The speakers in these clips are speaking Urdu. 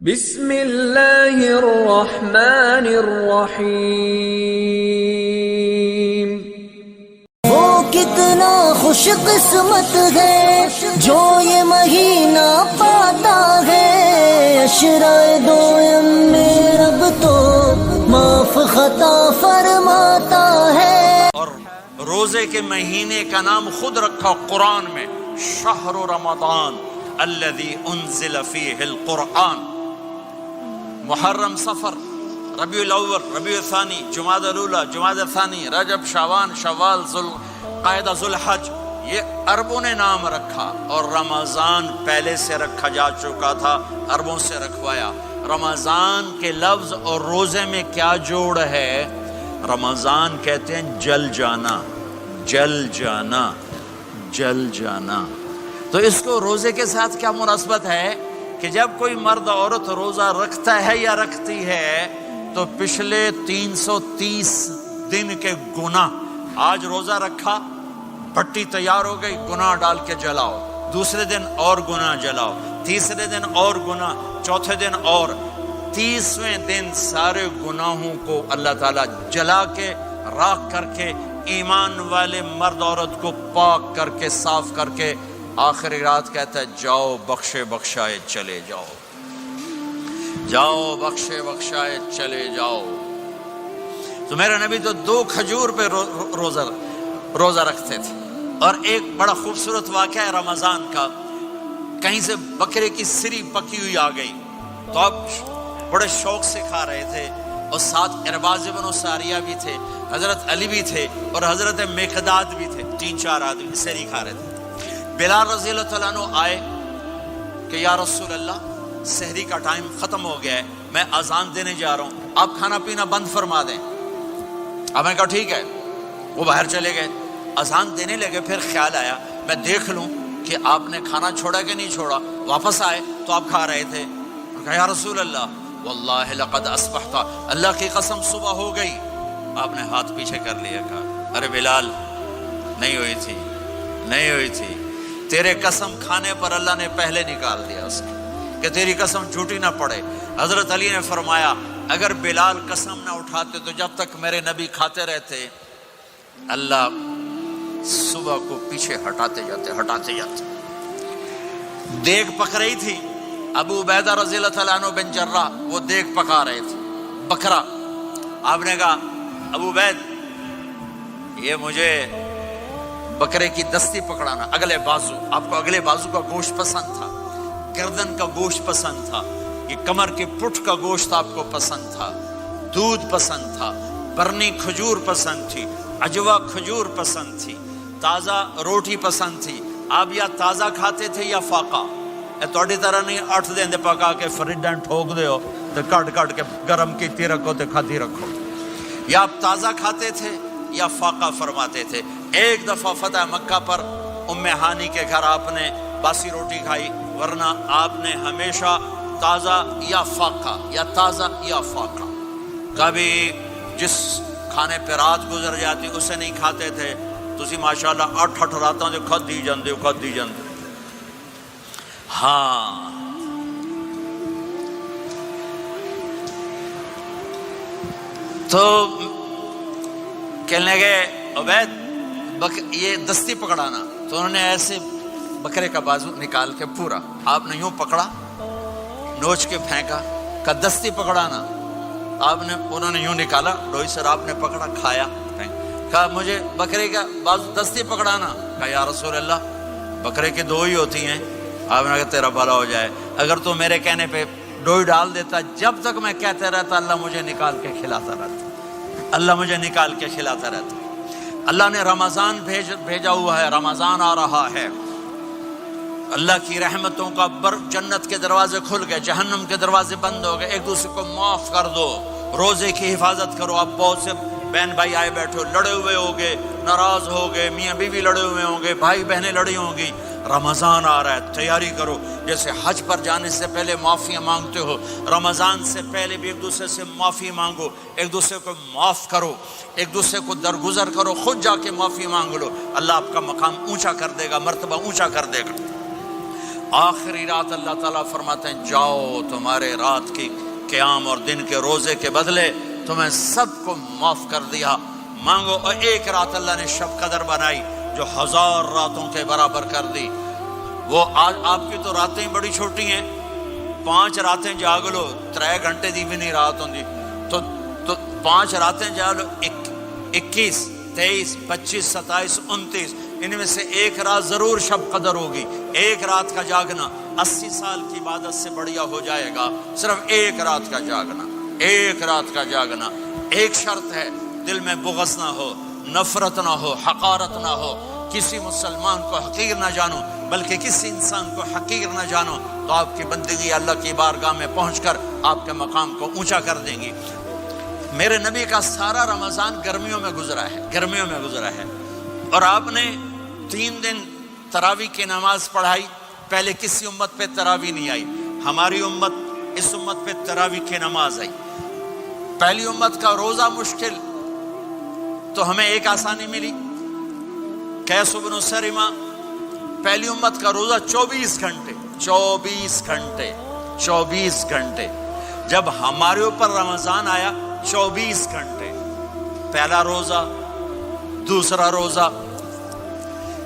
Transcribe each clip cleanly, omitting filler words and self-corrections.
بسم اللہ الرحمن الرحیم۔ وہ کتنا خوش قسمت ہے جو یہ مہینہ پاتا ہے، عشرۂ دوم میں رب تو معاف خطا فرماتا ہے۔ اور روزے کے مہینے کا نام خود رکھا قرآن میں، شہر رمضان الذی انزل فیہ القرآن۔ محرم، صفر، ربیع الاول، ربیع الثانی، جمادی الاولی، جمادی الثانی، رجب، شعبان، شوال، ذوالقعدہ، ذوالحج، یہ عربوں نے نام رکھا، اور رمضان پہلے سے رکھا جا چکا تھا، عربوں سے رکھوایا۔ رمضان کے لفظ اور روزے میں کیا جوڑ ہے؟ رمضان کہتے ہیں جل جانا، جل جانا، جل جانا۔ تو اس کو روزے کے ساتھ کیا مناسبت ہے کہ جب کوئی مرد عورت روزہ رکھتا ہے یا رکھتی ہے تو پچھلے 330 دن کے گناہ، آج روزہ رکھا، پٹی تیار ہو گئی، گناہ ڈال کے جلاؤ، دوسرے دن اور گناہ جلاؤ، تیسرے دن اور گناہ، چوتھے دن اور، 30ویں دن سارے گناہوں کو اللہ تعالیٰ جلا کے، راکھ کر کے، ایمان والے مرد عورت کو پاک کر کے، صاف کر کے، آخری رات کہتا ہے جاؤ بخشے بخشائے چلے جاؤ، جاؤ بخشے بخشائے چلے جاؤ۔ تو میرا نبی تو 2 کھجور پہ روزہ رکھتے تھے۔ اور ایک بڑا خوبصورت واقعہ ہے رمضان کا، کہیں سے بکرے کی سری پکی ہوئی آ گئی تو اب بڑے شوق سے کھا رہے تھے، اور ساتھ ارباز بن ساریہ بھی تھے، حضرت علی بھی تھے، اور حضرت مقداد بھی تھے، 3-4 آدمی سری کھا رہے تھے۔ بلال رضی اللہ تعالیٰ عنہ آئے کہ یا رسول اللہ، سحری کا ٹائم ختم ہو گیا ہے، میں اذان دینے جا رہا ہوں، آپ کھانا پینا بند فرما دیں۔ اب میں کہا ٹھیک ہے، وہ باہر چلے گئے، اذان دینے لگے، پھر خیال آیا میں دیکھ لوں کہ آپ نے کھانا چھوڑا کہ نہیں چھوڑا۔ واپس آئے تو آپ کھا رہے تھے، کہا یا رسول اللہ واللہ لقد اصبحت، اللہ کی قسم صبح ہو گئی۔ آپ نے ہاتھ پیچھے کر لیا، کہا ارے بلال نہیں ہوئی تھی، نہیں ہوئی تھی، تیرے قسم کھانے پر اللہ نے پہلے نکال دیا اس کو کہ تیری قسم جھوٹی نہ پڑے۔ حضرت علی نے فرمایا اگر بلال قسم نہ اٹھاتے تو جب تک میرے نبی کھاتے رہتے، اللہ صبح کو پیچھے ہٹاتے جاتے۔ دیگ پک رہی تھی، ابو عبیدہ رضی اللہ تعالیٰ عنہ بن جراح وہ دیگ پکا رہے تھے، بکرا۔ آپ نے کہا ابو عبید یہ مجھے بکرے کی دستی پکڑانا، اگلے بازو، آپ کو اگلے بازو کا گوشت پسند تھا، گردن کا گوشت پسند تھا، یہ کمر کے پٹھ کا گوشت آپ کو پسند تھا، دودھ پسند تھا، برنی کھجور پسند تھی، عجوا کھجور پسند تھی، تازہ روٹی پسند تھی۔ آپ یا تازہ کھاتے تھے یا فاقہ، توڑی طرح نہیں 8 دن دے پکا کے فریڈاں ٹھوک دے ہو تو کٹ کے گرم کیتی رکھو تو کھاتی رکھو، یا آپ تازہ کھاتے تھے یا فاقہ فرماتے تھے۔ ایک دفعہ فتح مکہ پر ام ہانی کے گھر آپ نے باسی روٹی کھائی، ورنہ آپ نے ہمیشہ تازہ یا فاقہ، یا تازہ یا فاقہ۔ کبھی جس کھانے پہ رات گزر جاتی اسے نہیں کھاتے تھے، تسی ماشاءاللہ 8 راتوں جو کھدی جاندے ہو۔ ہاں تو کہنے لگے عبید یہ دستی پکڑانا، تو انہوں نے ایسے بکرے کا بازو نکال کے پورا، آپ نے یوں پکڑا، نوچ کے پھینکا، کہا دستی پکڑانا، انہوں نے یوں نکالا ڈوئی سر، آپ نے پکڑا، کھایا، کہا مجھے بکرے کا بازو دستی پکڑانا، کہا یا رسول اللہ بکرے کی 2 ہی ہوتی ہیں۔ آپ نے کہا تیرا بھلا ہو جائے، اگر تو میرے کہنے پہ ڈوئی ڈال دیتا، جب تک میں کہتے رہتا اللہ مجھے نکال کے کھلاتا رہتا، اللہ مجھے نکال کے کھلاتا رہتا۔ اللہ نے رمضان بھیجا ہوا ہے، رمضان آ رہا ہے، اللہ کی رحمتوں کا جنت کے دروازے کھل گئے، جہنم کے دروازے بند ہو گئے، ایک دوسرے کو معاف کر دو، روزے کی حفاظت کرو۔ اب بہت سے بہن بھائی آئے بیٹھو، لڑے ہوئے ہوگے، ناراض ہوگے، میاں بیوی لڑے ہوئے ہوں گے، بھائی بہنیں لڑی ہوں گی، رمضان آ رہا ہے، تیاری کرو۔ جیسے حج پر جانے سے پہلے معافیاں مانگتے ہو، رمضان سے پہلے بھی ایک دوسرے سے معافی مانگو، ایک دوسرے کو معاف کرو، ایک دوسرے کو درگزر کرو، خود جا کے معافی مانگ لو، اللہ آپ کا مقام اونچا کر دے گا، مرتبہ اونچا کر دے گا۔ آخری رات اللہ تعالیٰ فرماتے ہیں جاؤ تمہارے رات کی قیام اور دن کے روزے کے بدلے تمہیں سب کو معاف کر دیا، مانگو۔ اور ایک رات اللہ نے شب قدر بنائی جو 1000 راتوں کے برابر کر دی۔ وہ آج آپ کی تو راتیں بڑی چھوٹی ہیں، 5 راتیں جاگ لو 3 گھنٹے دی بھی نہیں رات ہوندی، تو 5 راتیں جاگ لو 21 23 25 27 29، ان میں سے ایک رات ضرور شب قدر ہوگی۔ ایک رات کا جاگنا 80 سال کی عبادت سے بڑھیا ہو جائے گا، صرف ایک رات کا جاگنا، ایک رات کا جاگنا۔ ایک شرط ہے، دل میں بغض نہ ہو، نفرت نہ ہو، حقارت نہ ہو، کسی مسلمان کو حقیر نہ جانو بلکہ کسی انسان کو حقیر نہ جانو، تو آپ کی بندگی اللہ کی بارگاہ میں پہنچ کر آپ کے مقام کو اونچا کر دیں گی۔ میرے نبی کا سارا رمضان گرمیوں میں گزرا ہے، گرمیوں میں گزرا ہے، اور آپ نے 3 دن تراویح کی نماز پڑھائی۔ پہلے کسی امت پہ تراویح نہیں آئی، ہماری امت، اس امت پہ تراویح کی نماز آئی۔ پہلی امت کا روزہ مشکل، تو ہمیں ایک آسانی ملی، قیس بن سرمہ، پہلی امت کا روزہ 24 گھنٹے 24 گھنٹے 24 گھنٹے۔ جب ہمارے اوپر رمضان آیا 24 گھنٹے، پہلا روزہ، دوسرا روزہ۔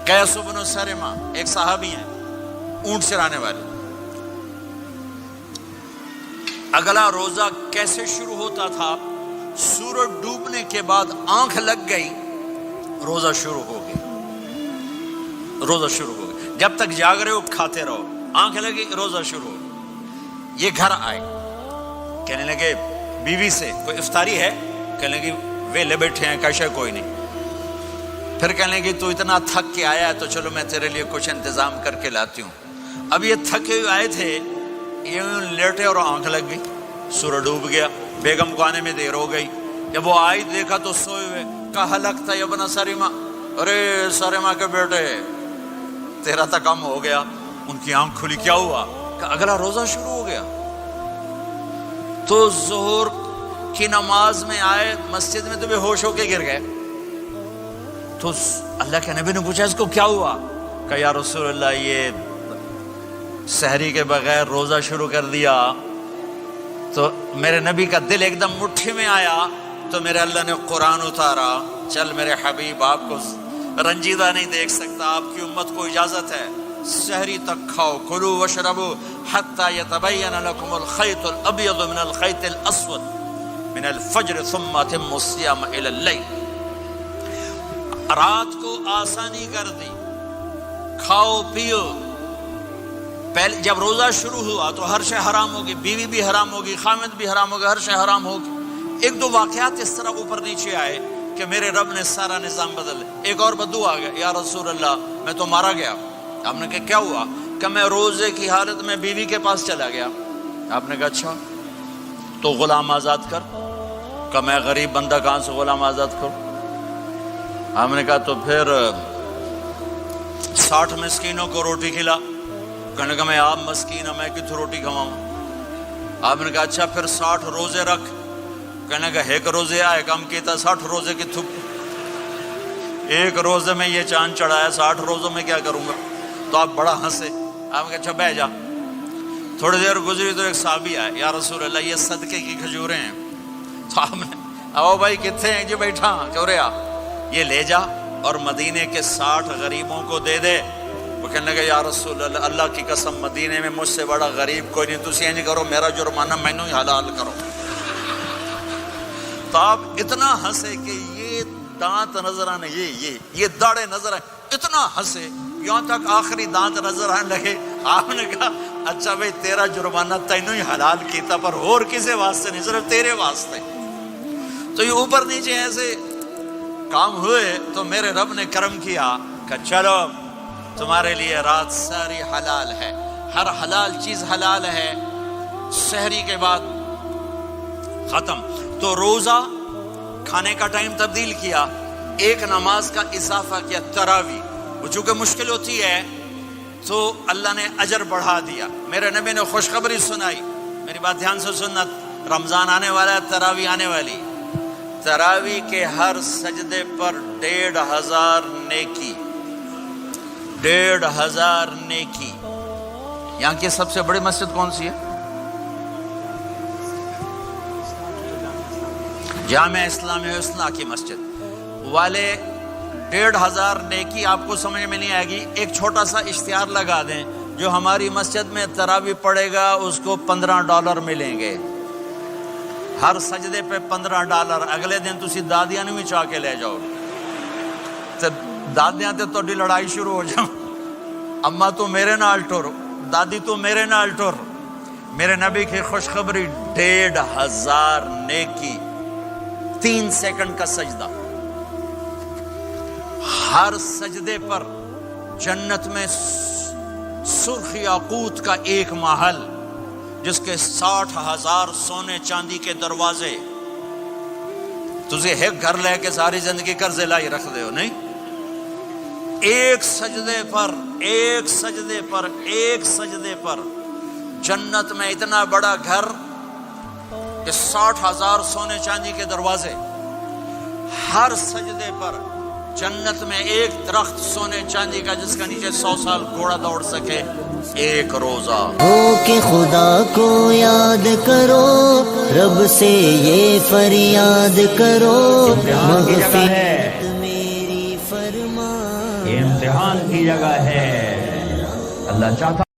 قیس بن سرمہ ایک صحابی ہیں، اونٹ چرانے والے۔ اگلا روزہ کیسے شروع ہوتا تھا؟ سورج ڈوبنے کے بعد آنکھ لگ گئی، روزہ شروع ہو گیا، روزہ شروع ہو گیا۔ جب تک جاگ رہے ہو کھاتے رہو، آنکھ لگی روزہ شروع ہو گیا۔ یہ گھر آئے، کہنے لگے بیوی سے کوئی افطاری ہے؟ کہنے لگے ویلے بیٹھے ہیں، کیسے کوئی نہیں۔ پھر کہنے لگے تو اتنا تھک کے آیا ہے تو چلو میں تیرے لیے کچھ انتظام کر کے لاتی ہوں۔ اب یہ تھکے ہوئے آئے تھے، یہ لیٹے اور آنکھ لگ گئی، سورج ڈوب گیا، بیگم کو آنے میں دیر ہو گئی۔ جب وہ آئی دیکھا تو سوئے ہوئے، کہا لگتا ہے ابن سرمہ، ارے سرمہ کے بیٹے تیرا تو کم ہو گیا۔ ان کی آنکھ کھلی، کیا ہوا؟ کہ اگلا روزہ شروع ہو گیا۔ تو ظہر کی نماز میں آئے مسجد میں تو بے ہوش ہو کے گر گئے۔ تو اللہ کے نبی نے پوچھا اس کو کیا ہوا؟ کہ یا رسول اللہ یہ سحری کے بغیر روزہ شروع کر دیا۔ تو میرے نبی کا دل ایک دم مٹھی میں آیا، تو میرے اللہ نے قرآن اتارا، چل میرے حبیب آپ کو رنجیدہ نہیں دیکھ سکتا، آپ کی امت کو اجازت ہے سحری تک کھاؤ، کلوا واشربوا حتی یتبین لکم الخیط الابیض من الخیط الاسود من الفجر ثم اتموا الصیام الی اللیل۔ رات کو آسانی کر دی، کھاؤ پیو۔ پہلے جب روزہ شروع ہوا تو ہر شے حرام ہوگی، بیوی بھی حرام ہوگی، خامد بھی حرام ہوگا، ہر شے حرام ہوگی۔ ایک دو واقعات اس طرح اوپر نیچے آئے کہ میرے رب نے سارا نظام بدل۔ ایک اور بدو آ گیا، یا رسول اللہ میں تو مارا گیا۔ آپ نے کہا کیا ہوا؟ کہ میں روزے کی حالت میں بیوی کے پاس چلا گیا۔ آپ نے کہا اچھا تو غلام آزاد کر۔ کہ میں غریب بندہ کہاں سے غلام آزاد کروں؟ آپ نے کہا تو پھر 60 مسکینوں کو روٹی کھلا۔ کہنے کا میں آپ مسکین ہوں، میں کتوں روٹی کھواؤں؟ آپ نے کہا اچھا پھر 60 روزے رکھ۔ کہنے کا ایک روزے آئے کم کیتا، 60 روزے کی تھپ، ایک روزے میں یہ چاند چڑھایا، 60 روزوں میں کیا کروں گا؟ تو آپ بڑا ہنسے۔ آپ نے کہا اچھا بہ جا۔ تھوڑی دیر گزری تو ایک صحابی آئے، یا رسول اللہ یہ صدقے کی کھجوریں ہیں۔ تو آپ نے او بھائی کتنے ہیں؟ جی بیٹھا کیوں رہا، یہ لے جا اور مدینے کے 60 غریبوں کو دے دے۔ وہ کہنے لگا یا رسول اللہ اللہ کی قسم مدینے میں مجھ سے بڑا غریب کوئی نہیں، تسی یہ نہیں کرو، میرا جرمانہ مینوں ہی حلال کرو۔ تو آپ اتنا ہنسے کہ یہ دانت نظر آنے، یہ داڑے نظر آئے، اتنا ہنسے یہاں تک آخری دانت نظر آنے لگے۔ آپ نے کہا اچھا بھائی تیرا جرمانہ تینوں ہی حلال کیتا، پر اور کسی واسطے نہیں، صرف تیرے واسطے۔ تو یہ اوپر نیچے ایسے کام ہوئے تو میرے رب نے کرم کیا کہ چلو تمہارے لیے رات ساری حلال ہے، ہر حلال چیز حلال ہے۔ سحری کے بعد ختم۔ تو روزہ کھانے کا ٹائم تبدیل کیا، ایک نماز کا اضافہ کیا، تراویح۔ وہ چونکہ مشکل ہوتی ہے تو اللہ نے اجر بڑھا دیا۔ میرے نبی نے خوشخبری سنائی، میری بات دھیان سے سننا، رمضان آنے والا ہے، تراویح آنے والی۔ تراویح کے ہر سجدے پر 1500 نیکی، 1500 نیکی۔ یہاں کی سب سے بڑی مسجد کون سی ہے؟ جامع اسلامی حسنہ کی مسجد والے 1500 نیکی آپ کو سمجھ میں نہیں آئے گی. ایک چھوٹا سا اشتہار لگا دیں، جو ہماری مسجد میں تراویح پڑے گا اس کو $15 ملیں گے، ہر سجدے پہ $15. اگلے دن تسی دادیاں نہیں چاہ کے لے جاؤ تے دادیاں تے تہاڈی لڑائی شروع ہو جاؤ، اما تو میرے نال ٹر، دادی تو میرے نال ٹر. میرے نبی کی خوشخبری 1500 نیکی، 3 سیکنڈ کا سجدہ. ہر سجدے پر جنت میں سرخ یاقوت کا ایک محل جس کے 60,000 سونے چاندی کے دروازے. تجھے ایک گھر لے کے ساری زندگی قرضے لائی رکھ دے ہو نہیں؟ ایک سجدے پر جنت میں اتنا بڑا گھر کہ 60,000 سونے چاندی کے دروازے. ہر سجدے پر جنت میں ایک درخت سونے چاندی کا جس کا نیچے 100 سال گھوڑا دوڑ سکے. ایک روزہ ہو کہ خدا کو یاد کرو، رب سے یہ فریاد کرو، مغفرت میری فرما. یہ امتحان کی جگہ ہے. اللہ چاہتا